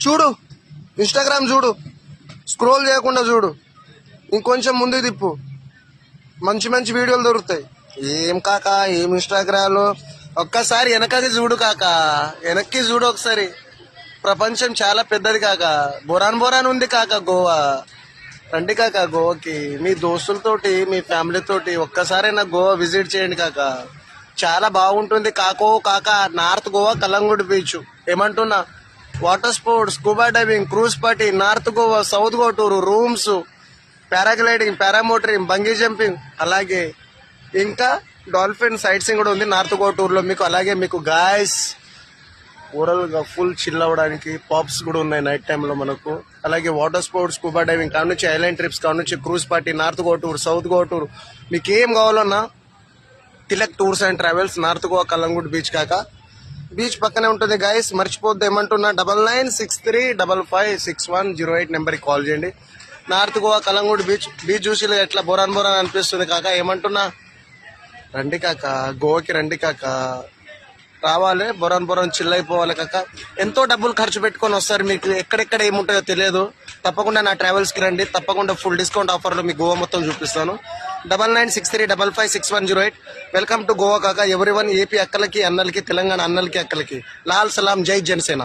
చూడు, ఇన్స్టాగ్రామ్ చూడు, స్క్రోల్ చేయకుండా చూడు, ఇంకొంచెం ముందుకు తిప్పు, మంచి మంచి వీడియోలు దొరుకుతాయి. ఏం కాక ఏం ఇన్స్టాగ్రామ్, ఒక్కసారి వెనకది చూడు కాక, వెనక్కి చూడు ఒకసారి. ప్రపంచం చాలా పెద్దది కాక, బొరాన్ ఉంది కాక గోవా. రండి కాక గోవాకి, మీ దోస్తులతోటి మీ ఫ్యామిలీతోటి ఒక్కసారైనా గోవా విజిట్ చేయండి కాక. చాలా బాగుంటుంది కాక. నార్త్ గోవా కలంగుడి బీచ్, ఏమంటున్నా, water sports, scuba diving, cruise party, north Goa, south Goa tour, rooms, paragliding, paramotoring, bungee jumping, అలాగే ఇంకా డాల్ఫిన్ సైట్ సీయింగ్ కూడా ఉంది నార్త్ గోవా టూర్ లో మీకు. అలాగే మీకు గాయస్ ఓవరాల్ గా ఫుల్ చిల్ అవ్వడానికి పాప్స్ కూడా ఉన్నాయి నైట్ టైంలో మనకు. అలాగే వాటర్ స్పోర్ట్స్, స్కూబా డైవింగ్ కాడ నుంచి ఐలాండ్ ట్రిప్స్ కాడ నుంచి cruise party, north Goa tour, south Goa tour, మీకు ఏం కావాలన్నా Tilak tours and travels, north Goa Calangute beach కాక. బీచ్ పక్కనే ఉంటుంది గాయస్, మర్చిపోద్దు. ఏమంటున్నా, 9963556108 నెంబర్కి కాల్ చేయండి. నార్త్ గోవా కలంగుడ్ బీచ్ చూసి ఎట్లా బొరాన్ అనిపిస్తుంది కాక. ఏమంటున్నా, రండి కాక, గోవాకి రండి కాక. రావాలి, బొరాన్ చిల్ అయిపోవాలి కాక. ఎంతో డబ్బులు ఖర్చు పెట్టుకొని వస్తారు, మీకు ఎక్కడెక్కడ ఏముంటాయో తెలియదు. తప్పకుండా నా ట్రావెల్స్కి రండి, తప్పకుండా ఫుల్ డిస్కౌంట్ ఆఫర్లో మీకు గోవా మొత్తం చూపిస్తాను. 9963556108. వెల్కమ్ టు గోవా కాక. ఎవరివన్ ఏపీ అక్కలకి అన్నలకి, తెలంగాణ అన్నలకి అక్కలకి, లాల్ సలాం, జై జనసేన.